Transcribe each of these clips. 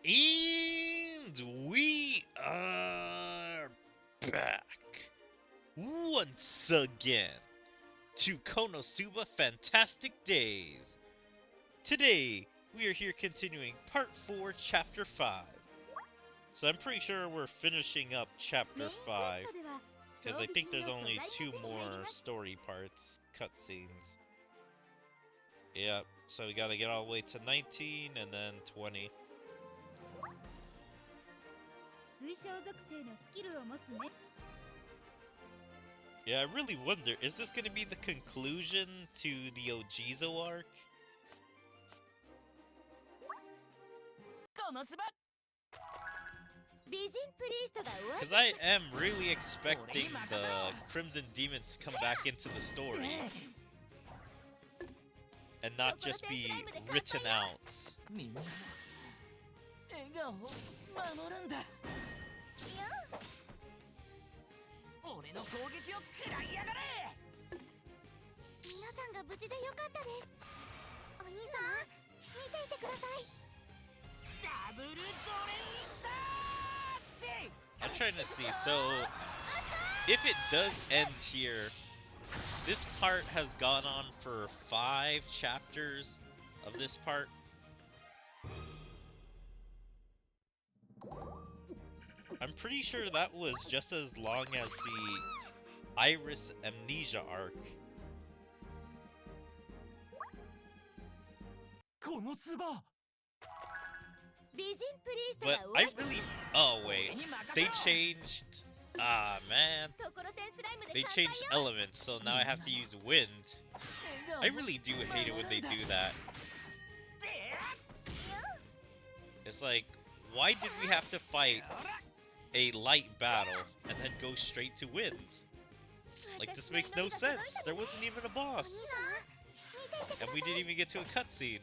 And we are back once again to KonoSuba Fantastic Days. Today, we are here continuing Part 4, Chapter 5. So I'm pretty sure we're finishing up Chapter 5, because I think there's only 2 more story parts, cutscenes. Yep, so we gotta get all the way to 19 and then 20. Yeah, I really wonder, is this gonna be the conclusion to the O-Jizo arc? Because I am really expecting the Crimson Demons to come back into the story and not just be written out. I'm trying to see, so if it does end here, this part has gone on for 5 chapters of this part. I'm pretty sure that was just as long as the Iris Amnesia arc. KonoSuba! But I really... Oh, wait. They changed... Ah, man. They changed elements, so now I have to use wind. I really do hate it when they do that. It's like, why did we have to fight a light battle and then go straight to wind? Like, this makes no sense. There wasn't even a boss. And we didn't even get to a cutscene.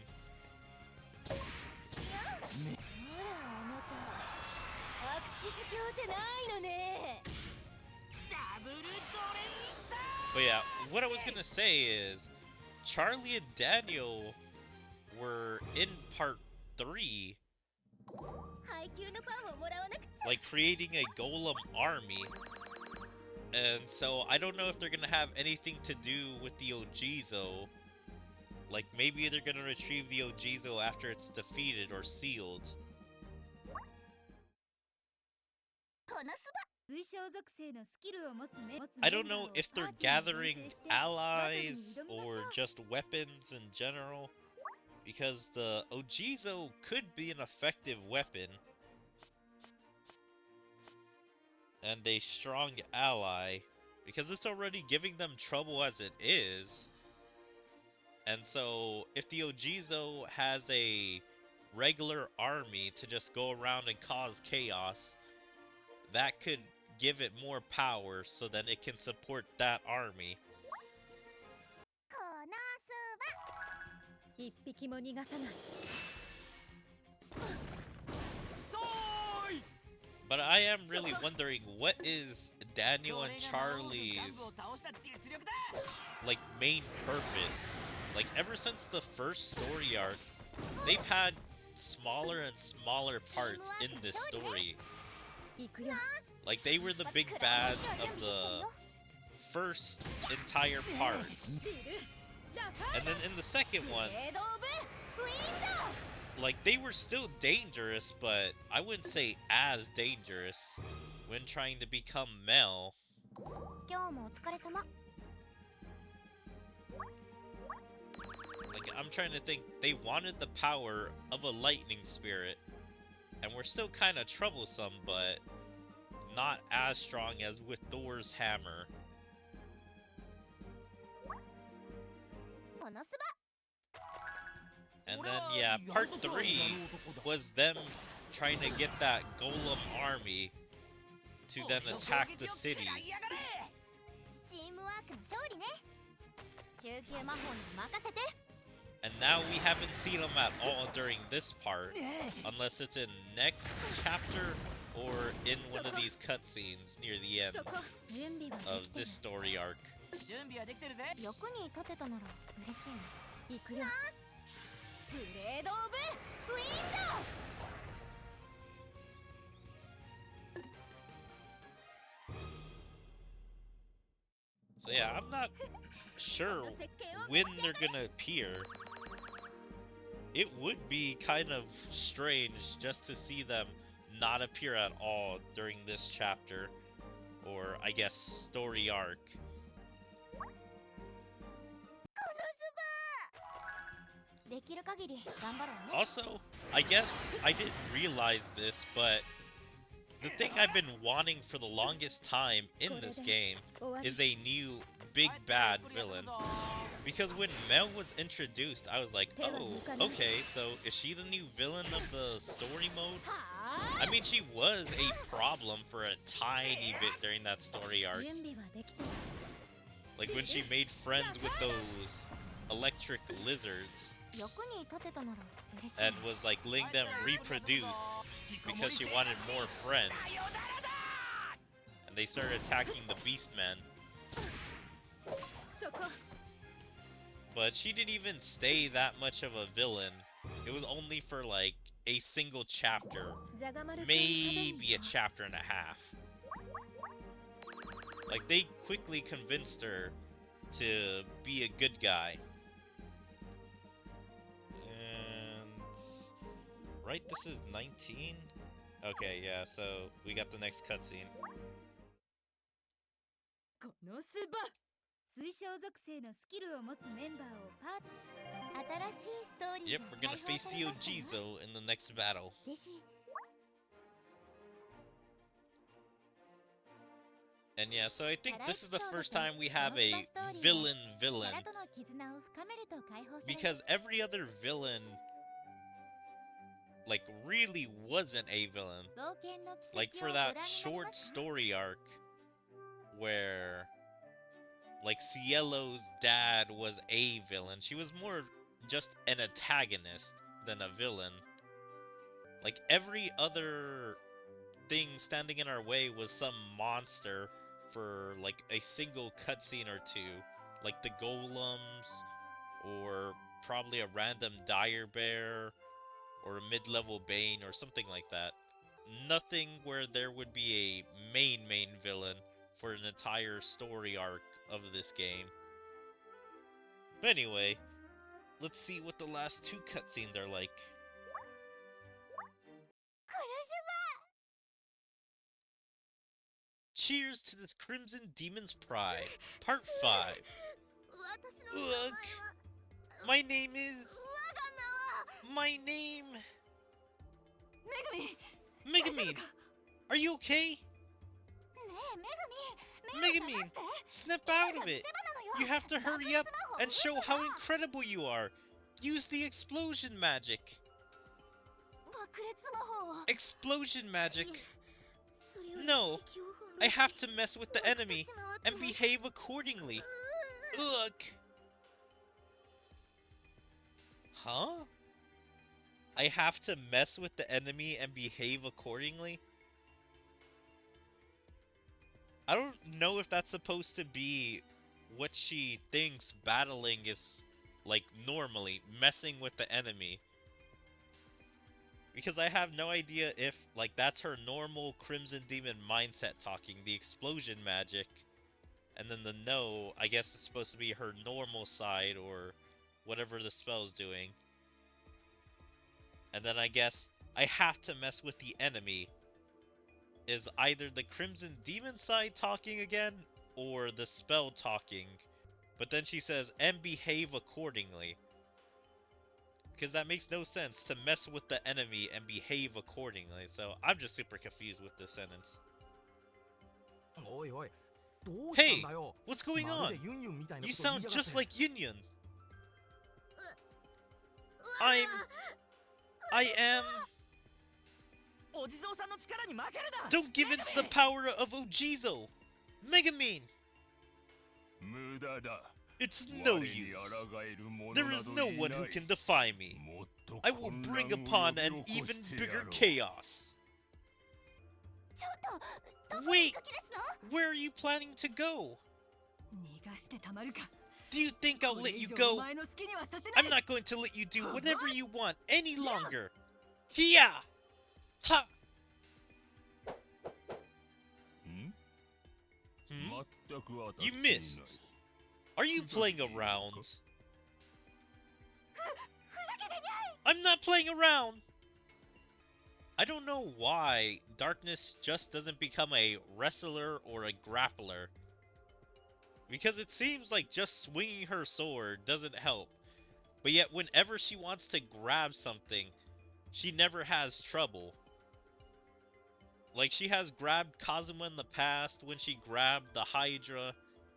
But yeah, what I was gonna say is, Charlie and Daniel were in part 3, like creating a golem army. And so I don't know if they're gonna have anything to do with the O-Jizo. Like maybe they're gonna retrieve the O-Jizo after it's defeated or sealed. I don't know if they're gathering allies or just weapons in general, because the O-Jizo could be an effective weapon and a strong ally, because it's already giving them trouble as it is. And so if the O-Jizo has a regular army to just go around and cause chaos, that could give it more power so then it can support that army. But I am really wondering, what is Daniel and Charlie's like main purpose? Like ever since the first story arc, they've had smaller and smaller parts in this story. Like they were the big bads of the first entire part. And then in the second one, like they were still dangerous, but I wouldn't say as dangerous when trying to become Mel. Like I'm trying to think, they wanted the power of a lightning spirit, and we're still kind of troublesome, but not as strong as with Thor's hammer. And then, yeah, part 3 was them trying to get that golem army to then attack the cities. And now we haven't seen them at all during this part, unless it's in next chapter or in one of these cutscenes near the end of this story arc. So yeah, I'm not sure when they're gonna appear. It would be kind of strange just to see them not appear at all during this chapter, or I guess story arc. Also, I guess I didn't realize this, but the thing I've been wanting for the longest time in this game is a new big bad villain. Because when Mel was introduced, I was like, oh, okay, so is she the new villain of the story mode? I mean, she was a problem for a tiny bit during that story arc. Like when she made friends with those electric lizards and was like letting them reproduce because she wanted more friends. And they started attacking the Beastmen. But she didn't even stay that much of a villain. It was only for like a single chapter. Maybe a chapter and a half. Like they quickly convinced her to be a good guy. And right, this is 19? Okay, yeah, so we got the next cutscene. Yep, we're gonna face the O-Jizo in the next battle. And yeah, so I think this is the first time we have a villain. Because every other villain, like, really wasn't a villain. Like, for that short story arc where, like, Cielo's dad was a villain. She was more just an antagonist than a villain. Like, every other thing standing in our way was some monster for, like, a single cutscene or two. Like the golems, or probably a random dire bear, or a mid-level Bane, or something like that. Nothing where there would be a main villain for an entire story arc of this game. But anyway, let's see what the last two cutscenes are like. Cheers to this Crimson Demon's Pride, Part 5. Ugh. My name is... Megami! Are you okay? Megami! Snap out of it! You have to hurry up and show how incredible you are! Use the explosion magic! Explosion magic? No! I have to mess with the enemy and behave accordingly! Ugh! Huh? I have to mess with the enemy and behave accordingly? I don't know if that's supposed to be what she thinks battling is like normally, messing with the enemy. Because I have no idea if, like, that's her normal Crimson Demon mindset talking, the explosion magic. And then the no, I guess it's supposed to be her normal side, or whatever the spell's doing. And then I guess I have to mess with the enemy is either the Crimson Demon side talking again, or the spell talking. But then she says, and behave accordingly. Because that makes no sense, to mess with the enemy and behave accordingly. So I'm just super confused with this sentence. Hey! What's going on? You sound just like Yunyun. I am... Don't give in to the power of O-Jizo! Megami! It's no use. There is no one who can defy me. I will bring upon an even bigger chaos. Wait! Where are you planning to go? Do you think I'll let you go? I'm not going to let you do whatever you want any longer. Hiya! Ha! You missed. Are you playing around? I'm not playing around! I don't know why Darkness just doesn't become a wrestler or a grappler. Because it seems like just swinging her sword doesn't help. But yet whenever she wants to grab something, she never has trouble. Like, she has grabbed Kazuma in the past when she grabbed the Hydra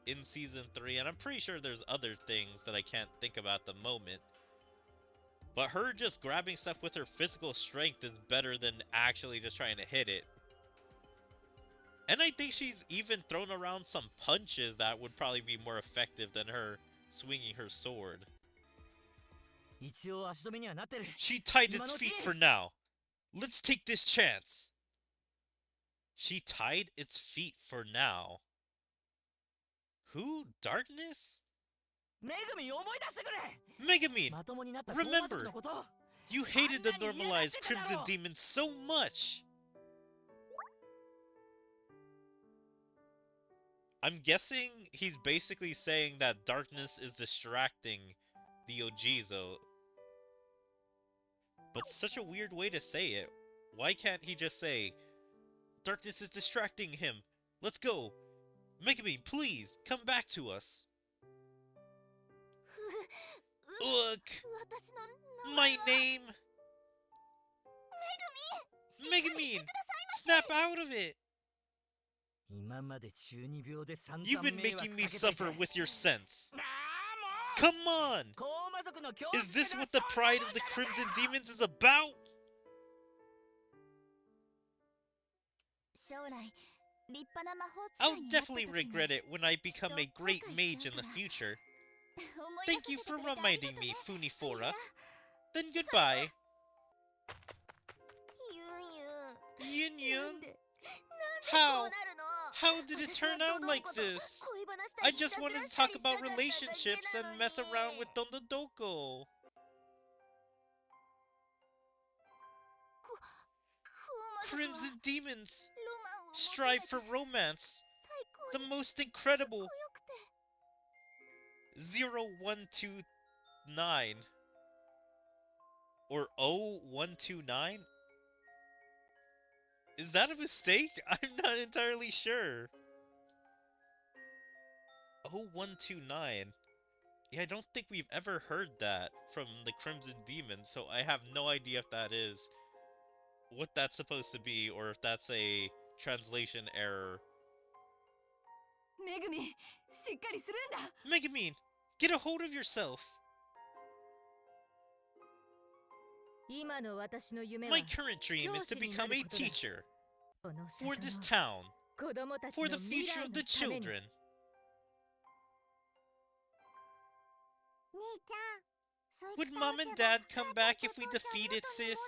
in Season 3, and I'm pretty sure there's other things that I can't think of at the moment. But her just grabbing stuff with her physical strength is better than actually just trying to hit it. And I think she's even thrown around some punches that would probably be more effective than her swinging her sword. She tied its feet for now. Let's take this chance. She tied its feet for now. Who? Darkness? Megumin! Remember! You hated the normalized Crimson Demon so much! I'm guessing he's basically saying that Darkness is distracting the O-Jizo. But such a weird way to say it. Why can't he just say, Darkness is distracting him. Let's go. Megumin, please, come back to us. Look! My name! Megumin! Snap out of it! You've been making me suffer with your sense. Come on! Is this what the pride of the Crimson Demons is about? I'll definitely regret it when I become a great mage in the future. Thank you for reminding me, Funifora. Then goodbye. Yun Yun? How? How did it turn out like this? I just wanted to talk about relationships and mess around with Dondodoko. Crimson Demons strive for romance. The most incredible. 0129 or 0129? Is that a mistake? I'm not entirely sure. 0129. Yeah, I don't think we've ever heard that from the Crimson Demon, so I have no idea if that is what that's supposed to be or if that's a translation error. Megumin, get a hold of yourself. My current dream is to become a teacher for this town, for the future of the children. Would Mom and Dad come back if we defeated Sis?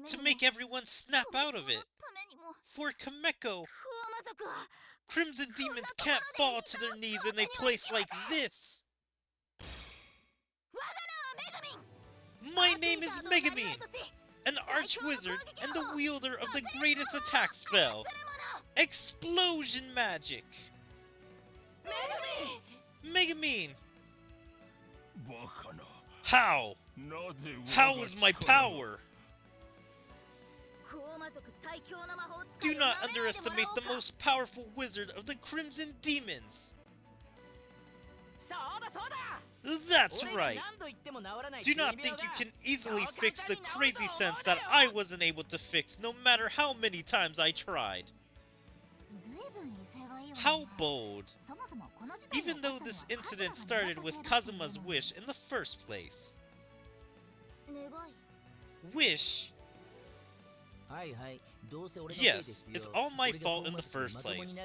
To make everyone snap out of it. For Kameko. Crimson Demons can't fall to their knees in a place like this. My name is Megumin, an arch-wizard and the wielder of the greatest attack spell, Explosion Magic. Megumin! How? How is my power? Do not underestimate the most powerful wizard of the Crimson Demons! That's right! Do not think you can easily fix the crazy sense that I wasn't able to fix no matter how many times I tried. How bold! Even though this incident started with Kazuma's wish in the first place. Wish? Yes, it's all my fault in the first place.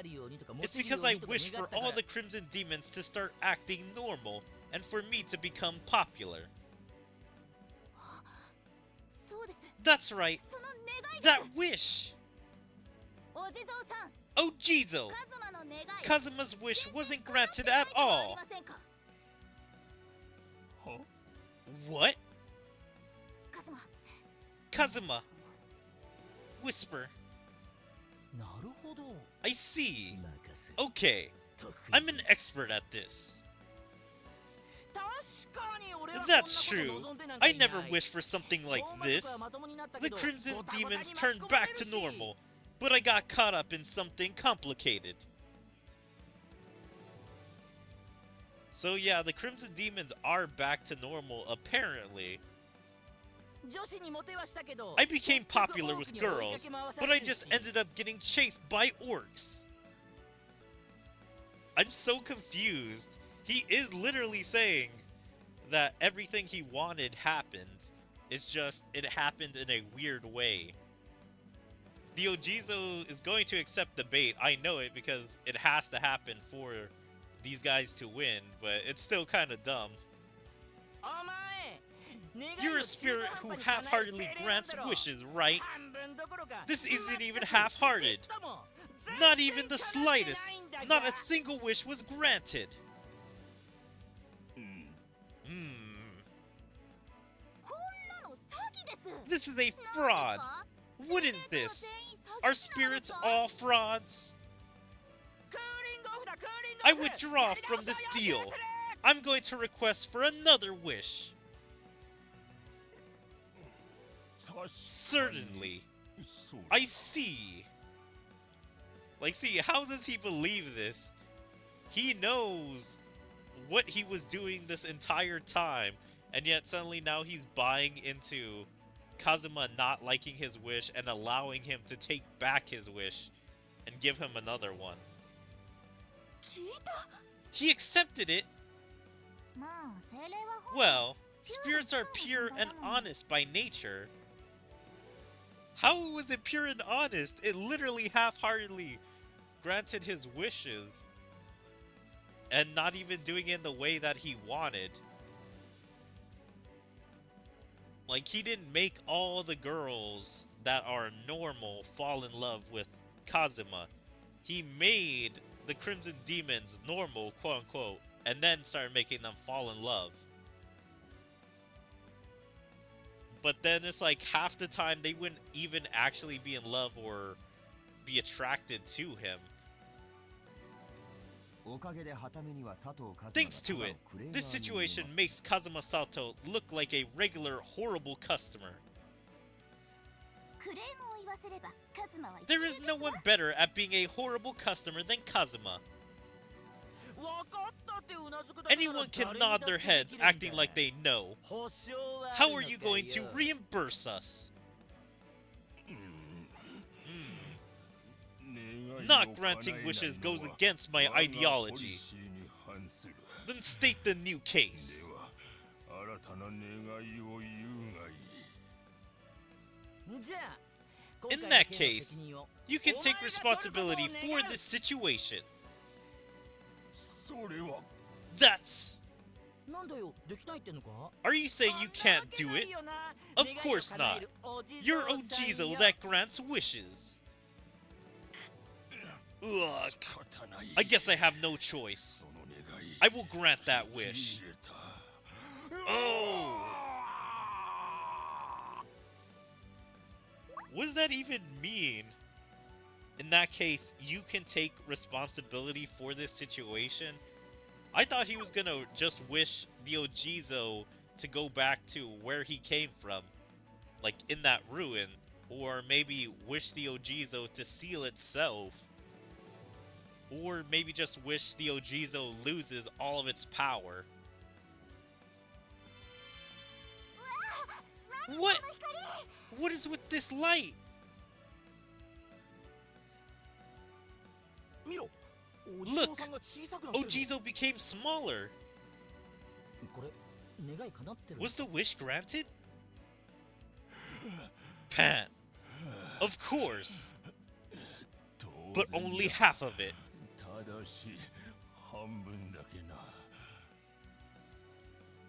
It's because I wish for all the Crimson Demons to start acting normal, and for me to become popular. That's right! That wish! O-Jizo! Kazuma's wish wasn't granted at all! What? Kazuma! Whisper. I see. Okay, I'm an expert at this. That's true. I never wished for something like this. The Crimson Demons turned back to normal, but I got caught up in something complicated. So yeah, the Crimson Demons are back to normal, apparently. I became popular with girls, but I just ended up getting chased by orcs. I'm so confused. He is literally saying that everything he wanted happened. It's just, it happened in a weird way. The O-Jizo is going to accept the bait. I know it because it has to happen for these guys to win, but it's still kind of dumb. You're a spirit who half-heartedly grants wishes, right? This isn't even half-hearted. Not even the slightest. Not a single wish was granted. This is a fraud. Wouldn't this? Are spirits all frauds? I withdraw from this deal. I'm going to request for another wish. Certainly. I see. Like, see, how does he believe this? He knows what he was doing this entire time, and yet suddenly now he's buying into Kazuma not liking his wish and allowing him to take back his wish and give him another one. He accepted it. Well, spirits are pure and honest by nature. How was it pure and honest? It literally half-heartedly granted his wishes and not even doing it in the way that he wanted. Like, he didn't make all the girls that are normal fall in love with Kazuma. He made the Crimson Demons normal, quote-unquote, and then started making them fall in love. But then it's like half the time they wouldn't even actually be in love or be attracted to him. Thanks to it, this situation makes Kazuma Sato look like a regular horrible customer. There is no one better at being a horrible customer than Kazuma. Anyone can nod their heads acting like they know. How are you going to reimburse us? Not granting wishes goes against my ideology. Then state the new case. In that case, you can take responsibility for this situation. That's... Are you saying you can't do it? Of course not. You're O-Jizo that grants wishes. Ugh. I guess I have no choice. I will grant that wish. Oh! What does that even mean? In that case, you can take responsibility for this situation? I thought he was gonna just wish the O-Jizo to go back to where he came from. Like, in that ruin. Or maybe wish the O-Jizo to seal itself. Or maybe just wish the O-Jizo loses all of its power. What? What is with this light? Look! O-Jizo became smaller. Was the wish granted? Pan. Of course. But only half of it.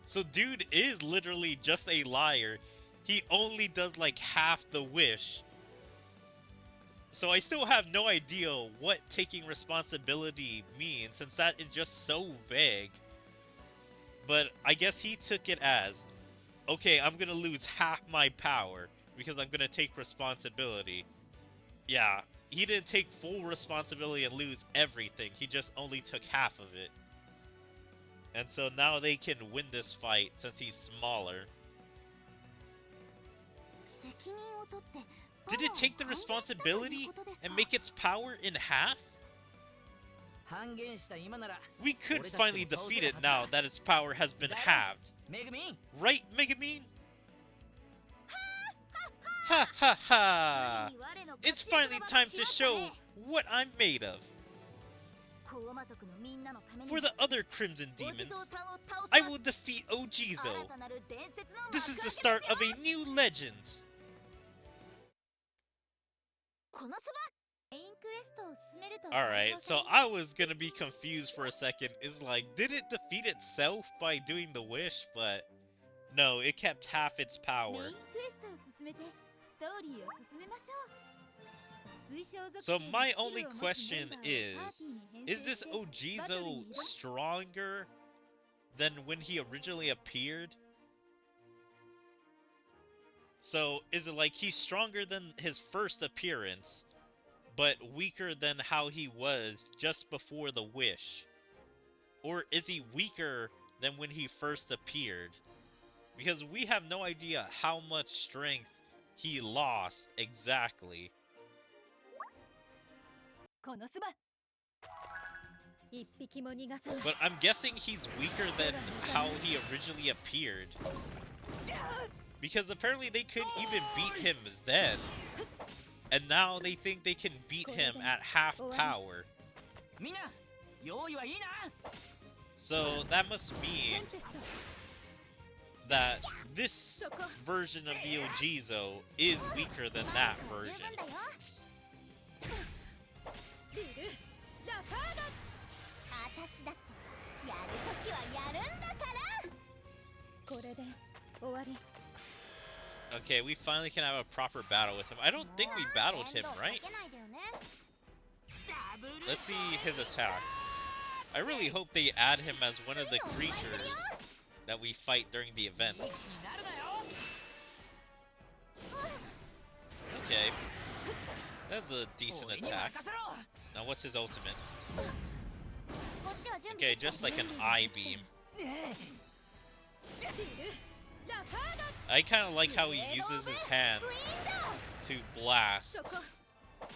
So dude is literally just a liar. He only does like half the wish. So I still have no idea what taking responsibility means, since that is just so vague. But I guess he took it as, okay, I'm gonna lose half my power because I'm gonna take responsibility. Yeah, he didn't take full responsibility and lose everything. He just only took half of it. And so now they can win this fight since he's smaller. Did it take the responsibility and make its power in half? We could finally defeat it now that its power has been halved. Right, Megumin? Ha ha ha! It's finally time to show what I'm made of. For the other Crimson Demons, I will defeat O-Jizo. This is the start of a new legend. Alright, so I was gonna be confused for a second. It's like, did it defeat itself by doing the wish? But no, it kept half its power. So my only question is this O-Jizo stronger than when he originally appeared? So is it like he's stronger than his first appearance, but weaker than how he was just before the wish? Or is he weaker than when he first appeared? Because we have no idea how much strength he lost exactly. But I'm guessing he's weaker than how he originally appeared. Because apparently they couldn't even beat him then. And now they think they can beat him at half power. So that must mean that this version of the O-Jizo is weaker than that version. Okay, we finally can have a proper battle with him. I don't think we battled him, right? Let's see his attacks. I really hope they add him as one of the creatures that we fight during the events. Okay. That's a decent attack. Now what's his ultimate? Okay, just like an eye beam. I kind of like how he uses his hands to blast.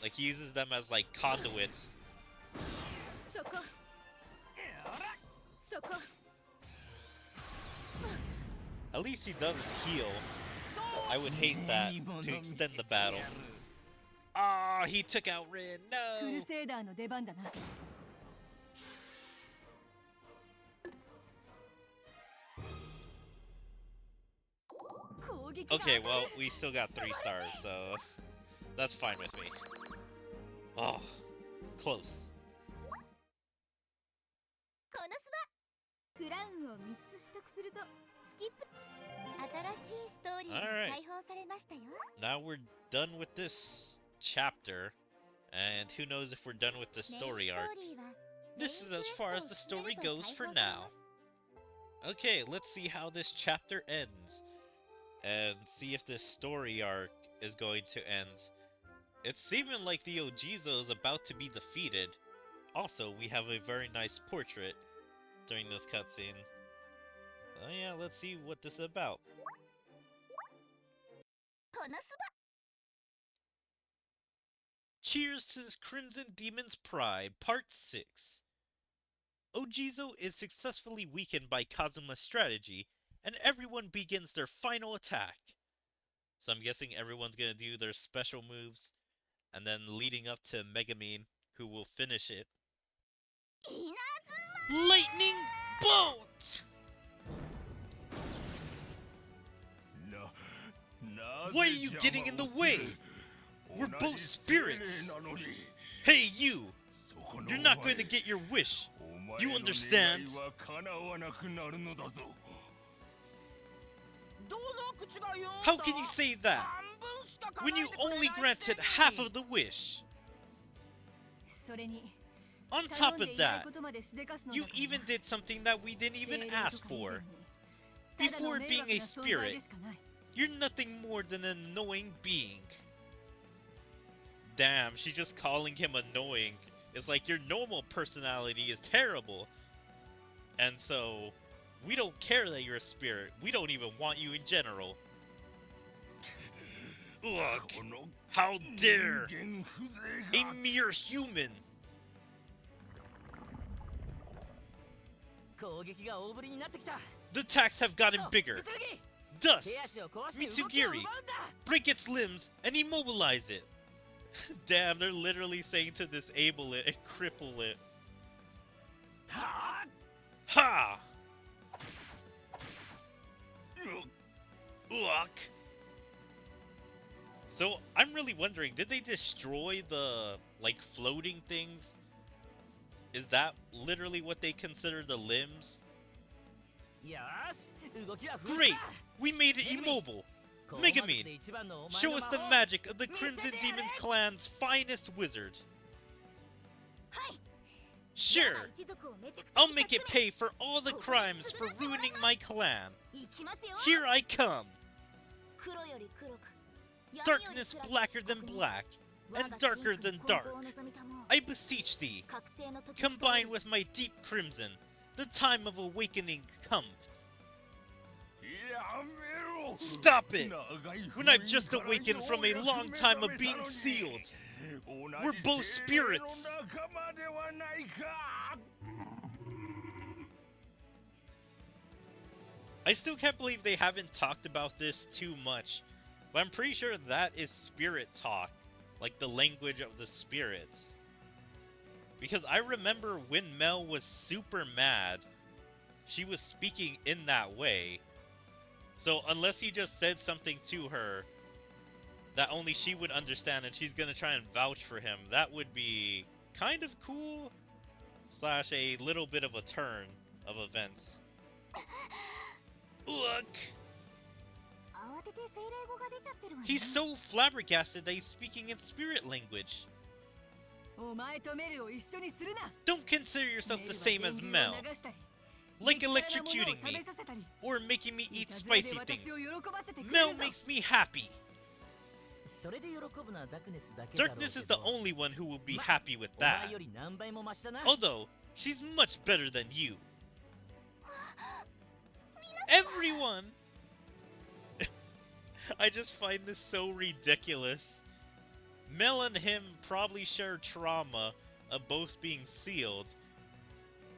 Like he uses them as like conduits. At least he doesn't heal. I would hate that to extend the battle. Ah, oh, he took out Rin. No. Okay, well, we still got 3 stars, so that's fine with me. Oh, close. Alright. Now we're done with this chapter, and who knows if we're done with the story arc. This is as far as the story goes for now. Okay, let's see how this chapter ends, and see if this story arc is going to end. It's seeming like the O-Jizo is about to be defeated. Also, we have a very nice portrait during this cutscene. Oh yeah, let's see what this is about. Cheers to this Crimson Demon's Pride, Part 6. O-Jizo is successfully weakened by Kazuma's strategy, and everyone begins their final attack. So I'm guessing everyone's gonna do their special moves, and then leading up to Megumin, who will finish it. Lightning Bolt! Why are you getting in the way? We're both spirits! Hey, you! You're not going to get your wish! You understand? How can you say that? When you only granted half of the wish! On top of that, you even did something that we didn't even ask for. Before being a spirit, you're nothing more than an annoying being. Damn, she's just calling him annoying. It's like your normal personality is terrible. And so, we don't care that you're a spirit. We don't even want you in general. Ugh! How dare! A mere human! The attacks have gotten bigger. Dust! Mitsugiri! Break its limbs and immobilize it! Damn, they're literally saying to disable it and cripple it. Ha! Ugh! So, I'm really wondering, did they destroy the, like, floating things? Is that literally what they consider the limbs? Great! We made it immobile! Megamine! Show us the magic of the Crimson Demons clan's finest wizard! Sure! I'll make it pay for all the crimes for ruining my clan! Here I come! Darkness blacker than black, and darker than dark. I beseech thee, combine with my deep crimson, the time of awakening comes. Stop it! When I've just awakened from a long time of being sealed. We're both spirits. I still can't believe they haven't talked about this too much. But I'm pretty sure that is spirit talk, like the language of the spirits. Because I remember when Mel was super mad, she was speaking in that way. So unless he just said something to her that only she would understand and she's gonna try and vouch for him, that would be kind of cool, slash a little bit of a turn of events. Look! He's so flabbergasted that he's speaking in spirit language. Don't consider yourself the same as Mel. Like electrocuting me, or making me eat spicy things. Mel makes me happy. Darkness is the only one who will be happy with that. Although, she's much better than you. Everyone! I just find this so ridiculous. Mel and him probably share trauma of both being sealed,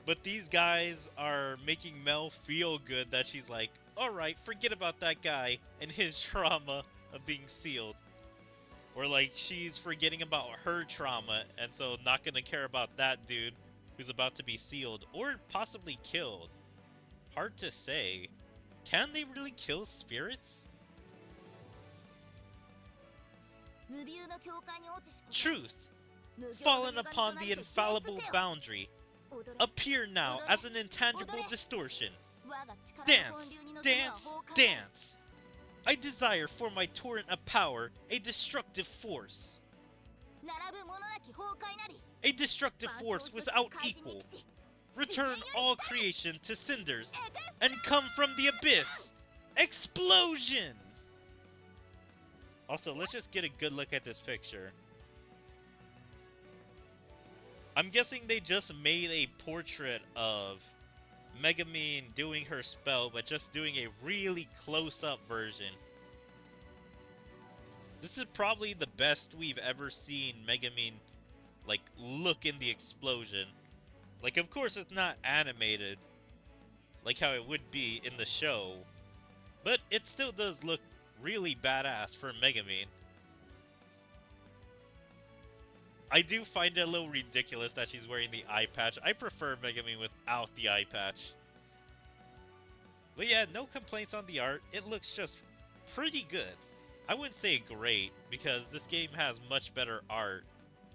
but these guys are making Mel feel good that she's like, alright, forget about that guy and his trauma of being sealed. Or like, she's forgetting about her trauma and so not gonna care about that dude who's about to be sealed or possibly killed. Hard to say. Can they really kill spirits? Truth, fallen upon the infallible boundary, appear now as an intangible distortion. Dance, dance, dance. I desire for my torrent of power a destructive force. A destructive force without equal. Return all creation to cinders and come from the abyss. Explosion! Also, let's just get a good look at this picture. I'm guessing they just made a portrait of Megamine doing her spell, but just doing a really close-up version. This is probably the best we've ever seen Megamine, like, look in the explosion. Like, of course it's not animated, like how it would be in the show, but it still does look really badass for Megamine. I do find it a little ridiculous that she's wearing the eye patch. I prefer Megamine without the eye patch. But yeah, no complaints on the art. It looks just pretty good. I wouldn't say great, because this game has much better art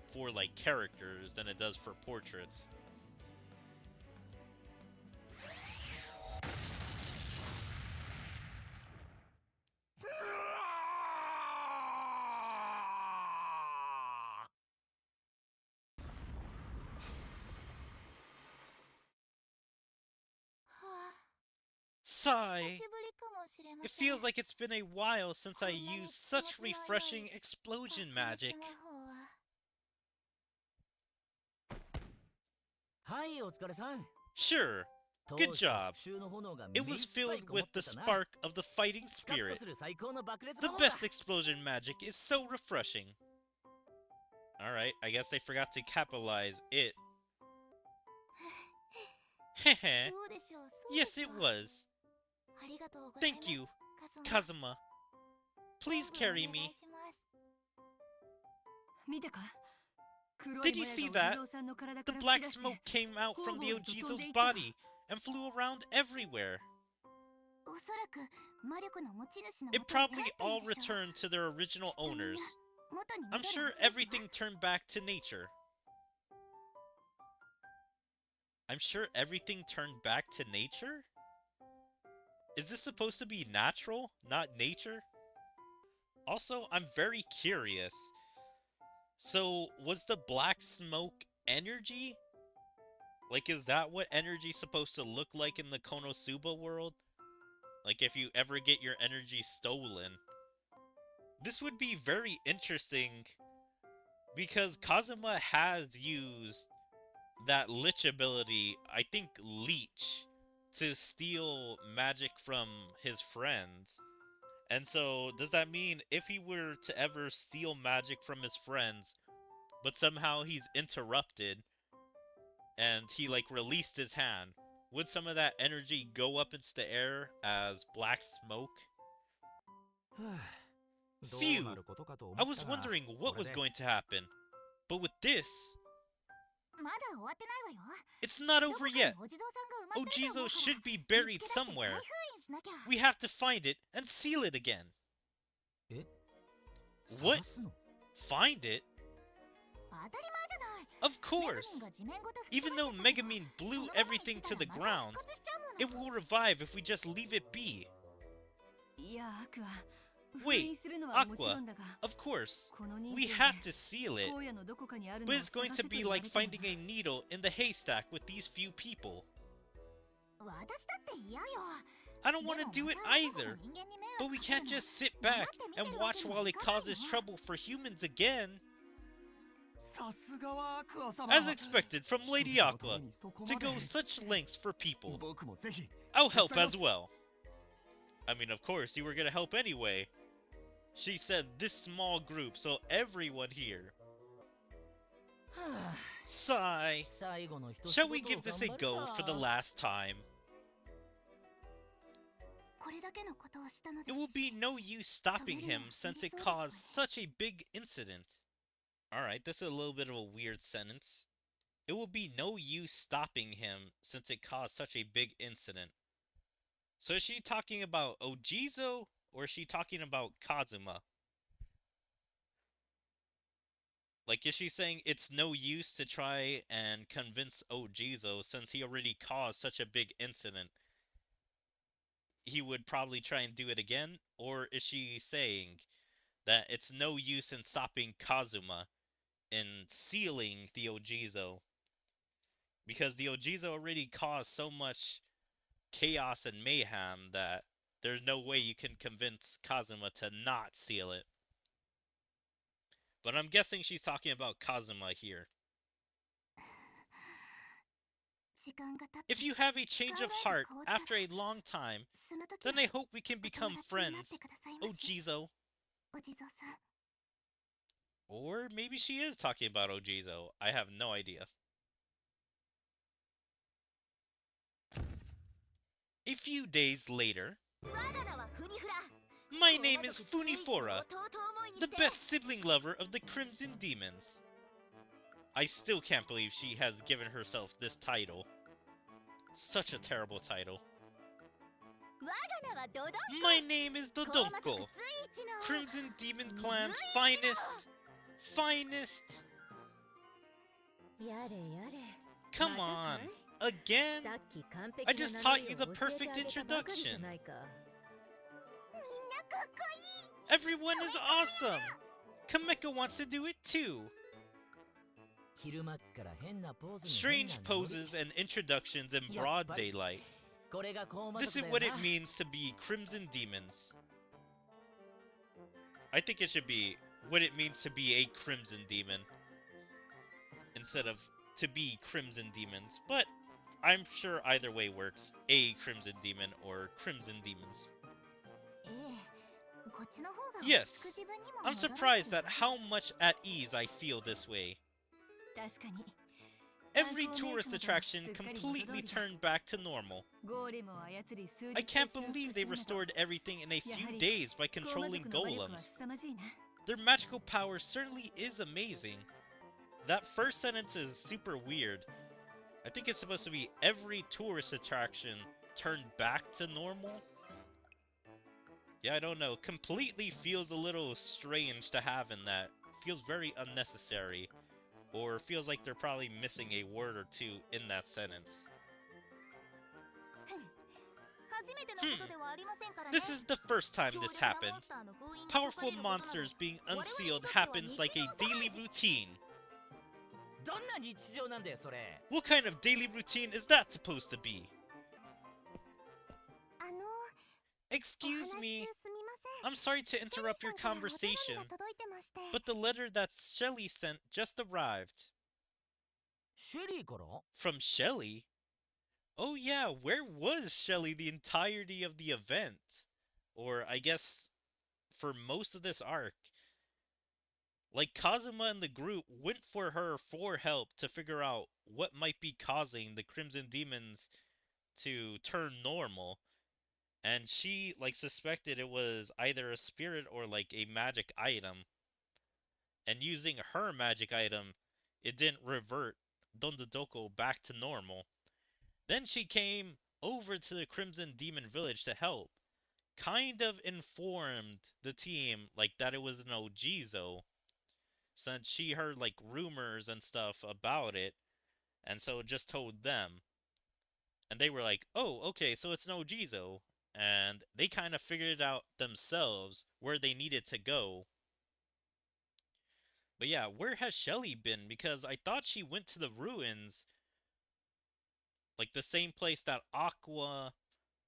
for, like, characters than it does for portraits. Sigh. It feels like it's been a while since I used such refreshing explosion magic. Sure, good job. It was filled with the spark of the fighting spirit. The best explosion magic is so refreshing. Alright, I guess they forgot to capitalize it. Heh. Yes, it was. Thank you, Kazuma. Please carry me. Did you see that? The black smoke came out from the O-Jizo's body and flew around everywhere. It probably all returned to their original owners. I'm sure everything turned back to nature. I'm sure everything turned back to nature? Is this supposed to be natural, not nature? Also, I'm very curious. So, was the black smoke energy? Like, is that what energy's supposed to look like in the KonoSuba world? Like, if you ever get your energy stolen. This would be very interesting because Kazuma has used that Lich ability, I think Leech, to steal magic from his friends. And so, does that mean if he were to ever steal magic from his friends, but somehow he's interrupted, and he, like, released his hand, would some of that energy go up into the air as black smoke? Phew! I was wondering what was going to happen. But with this... It's not over yet! O-Jizo should be buried somewhere. We have to find it and seal it again. What? Find it? Of course! Even though Megumin blew everything to the ground, it will revive if we just leave it be. Wait, Aqua, of course, we have to seal it, but it's going to be like finding a needle in the haystack with these few people. I don't want to do it either, but we can't just sit back and watch while it causes trouble for humans again. As expected from Lady Aqua, to go such lengths for people. I'll help as well. I mean, of course, you were gonna help anyway. She said this small group, so everyone here. Sigh. Shall we give this a go for the last time? It will be no use stopping him since it caused such a big incident. Alright, this is a little bit of a weird sentence. It will be no use stopping him since it caused such a big incident. So is she talking about O-Jizo, or is she talking about Kazuma? Like, is she saying it's no use to try and convince O-Jizo since he already caused such a big incident? He would probably try and do it again? Or is she saying that it's no use in stopping Kazuma in sealing the O-Jizo? Because the O-Jizo already caused so much chaos and mayhem that there's no way you can convince Kazuma to not seal it. But I'm guessing she's talking about Kazuma here. If you have a change of heart after a long time, then I hope we can become friends, O-Jizo. Or maybe she is talking about O-Jizo. I have no idea. A few days later, my name is Funifora, the best sibling lover of the Crimson Demons. I still can't believe she has given herself this title. Such a terrible title. My name is Dodonko, Crimson Demon Clan's finest. Come on, again? I just taught you the perfect introduction. Everyone is awesome! Kameko wants to do it too! Strange poses and introductions in broad daylight. This is what it means to be Crimson Demons. I think it should be what it means to be a Crimson Demon, instead of to be Crimson Demons, but I'm sure either way works. A Crimson Demon or Crimson Demons. Yes, I'm surprised at how much at ease I feel this way. Every tourist attraction completely turned back to normal. I can't believe they restored everything in a few days by controlling golems. Their magical power certainly is amazing. That first sentence is super weird. I think it's supposed to be every tourist attraction turned back to normal? Yeah, I don't know. Completely feels a little strange to have in that. Feels very unnecessary. Or feels like they're probably missing a word or two in that sentence. This isn't the first time this happened. Powerful monsters being unsealed happens like a daily routine. What kind of daily routine is that supposed to be? Excuse me, I'm sorry to interrupt your conversation, but the letter that Shelly sent just arrived. From Shelly? Oh yeah, where was Shelly the entirety of the event? Or, I guess, for most of this arc. Like, Kazuma and the group went for her for help to figure out what might be causing the Crimson Demons to turn normal. And she, like, suspected it was either a spirit or, like, a magic item. And using her magic item, it didn't revert Dondodoko back to normal. Then she came over to the Crimson Demon Village to help. Kind of informed the team, like, that it was an O-Jizo. Since she heard, like, rumors and stuff about it. And so just told them. And they were like, oh, okay, so it's an O-Jizo. And they kind of figured it out themselves where they needed to go. But yeah, where has Shelly been? Because I thought she went to the ruins, like the same place that Aqua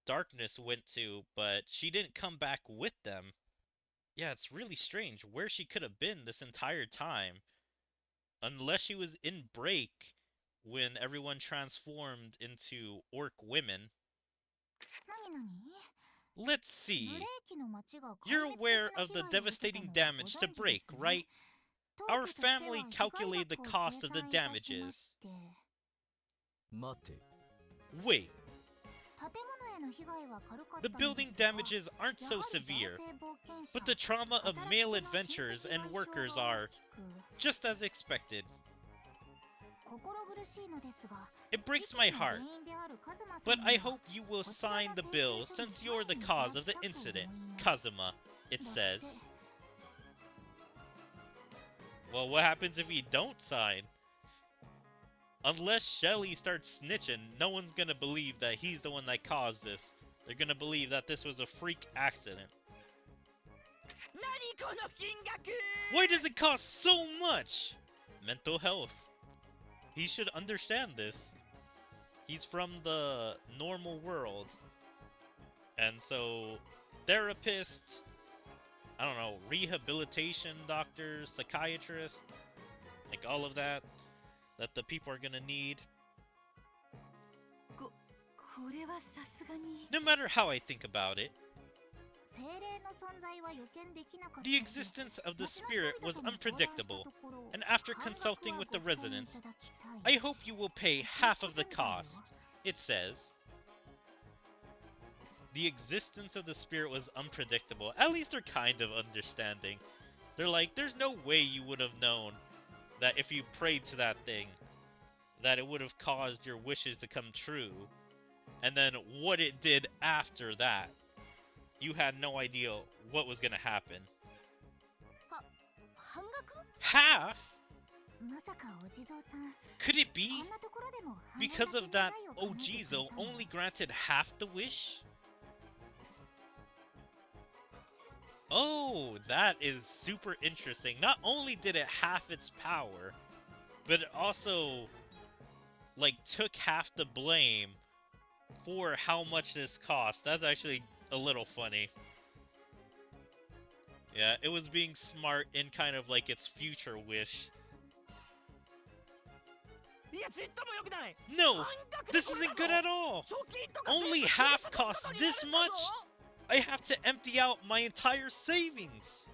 Darkness went to, but she didn't come back with them. Yeah, it's really strange where she could have been this entire time. Unless she was in break when everyone transformed into orc women. Let's see. You're aware of the devastating damage to break, right? Our family calculated the cost of the damages. Wait. The building damages aren't so severe, but the trauma of male adventurers and workers are just as expected. It breaks my heart, but I hope you will sign the bill since you're the cause of the incident, Kazuma, it says. Well, what happens if he don't sign? Unless Shelly starts snitching, no one's gonna believe that he's the one that caused this. They're gonna believe that this was a freak accident. Why does it cost so much? Mental health. He should understand this. He's from the normal world. And so, therapist, I don't know, rehabilitation doctors, psychiatrists, like all of that the people are gonna need. No matter how I think about it, the existence of the spirit was unpredictable, and after consulting with the residents, I hope you will pay half of the cost, it says. The existence of the spirit was unpredictable. At least they're kind of understanding. They're like, there's no way you would have known that if you prayed to that thing, that it would have caused your wishes to come true. And then what it did after that. You had no idea what was gonna happen. Half? Could it be because of that O-Jizo only granted half the wish? Oh, that is super interesting. Not only did it half its power, but it also, like, took half the blame for how much this cost. That's actually a little funny. Yeah, it was being smart in kind of like its future wish. No, this isn't good at all. Only half costs this much? I have to empty out my entire savings.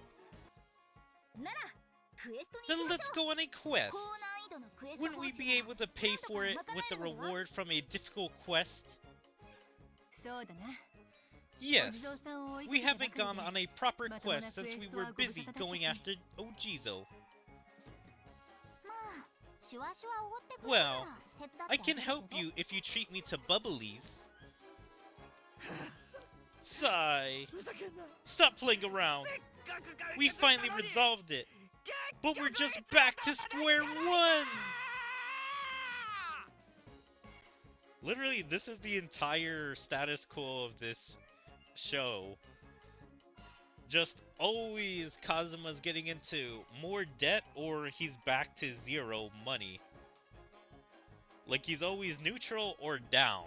Then let's go on a quest. Wouldn't we be able to pay for it with the reward from a difficult quest? Yes, we haven't gone on a proper quest since we were busy going after O-Jizo. Well, I can help you if you treat me to bubblies. Sigh. Stop playing around. We finally resolved it. But we're just back to square one! Literally, this is the entire status quo of this show. Just always Kazuma's getting into more debt or he's back to zero money. Like he's always neutral or down.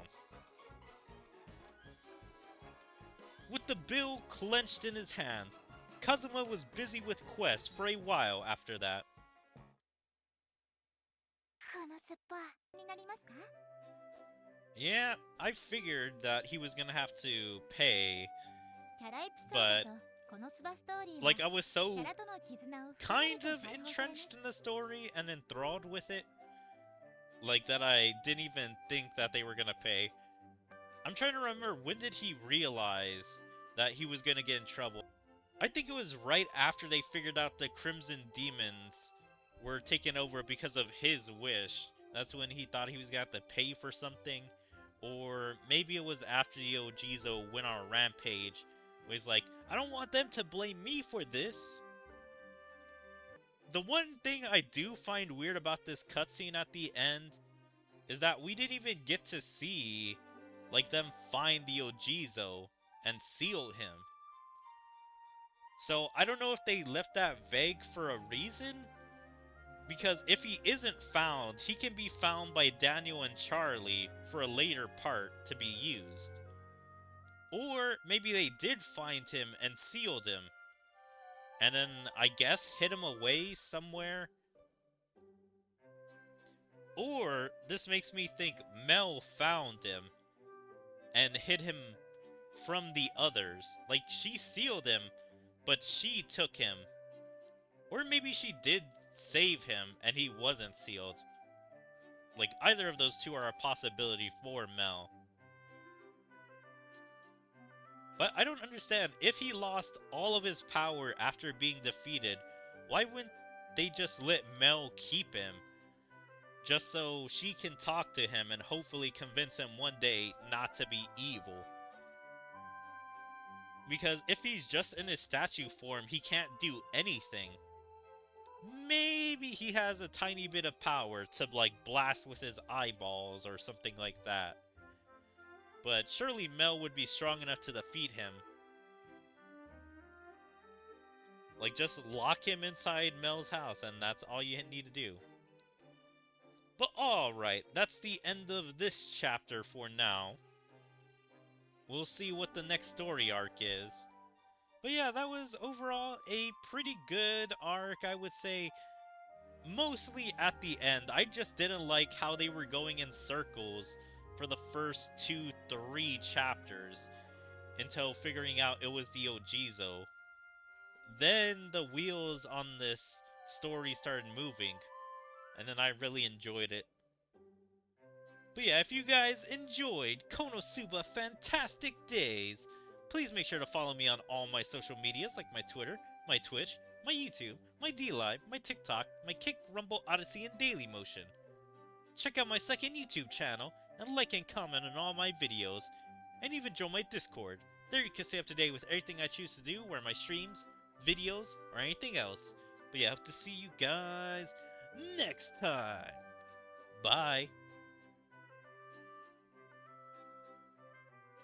With the bill clenched in his hand, Kazuma was busy with quests for a while after that. Yeah, I figured that he was gonna have to pay, but like I was so kind of entrenched in the story and enthralled with it, like that I didn't even think that they were gonna pay. I'm trying to remember, when did he realize that he was gonna get in trouble? I think it was right after they figured out the Crimson Demons were taken over because of his wish. That's when he thought he was gonna have to pay for something. Or maybe it was after the O-Jizo went on a rampage, where he's like, I don't want them to blame me for this. The one thing I do find weird about this cutscene at the end is that we didn't even get to see like them find the O-Jizo and seal him. So I don't know if they left that vague for a reason, because if he isn't found, he can be found by Daniel and Charlie for a later part to be used. Or maybe they did find him and sealed him, and then I guess hid him away somewhere. Or this makes me think Mel found him and hid him from the others. Like she sealed him, but she took him. Or maybe she did save him and he wasn't sealed. Like either of those two are a possibility for Mel. But I don't understand, if he lost all of his power after being defeated, why wouldn't they just let Mel keep him? Just so she can talk to him and hopefully convince him one day not to be evil. Because if he's just in his statue form, he can't do anything. Maybe he has a tiny bit of power to like blast with his eyeballs or something like that. But surely Mel would be strong enough to defeat him. Like just lock him inside Mel's house and that's all you need to do. But alright, that's the end of this chapter for now. We'll see what the next story arc is. But yeah, that was overall a pretty good arc, I would say. Mostly at the end. I just didn't like how they were going in circles for the first 2-3 chapters until figuring out it was the O-Jizo. Then the wheels on this story started moving, and then I really enjoyed it. But yeah, if you guys enjoyed KonoSuba Fantastic Days, please make sure to follow me on all my social medias like my Twitter, my Twitch, my YouTube, my DLive, my TikTok, my Kick, Rumble, Odyssey, and Dailymotion. Check out my second YouTube channel, and like and comment on all my videos, and even join my Discord. There you can stay up to date with everything I choose to do, where my streams, videos, or anything else. But yeah, I hope to see you guys next time. Bye.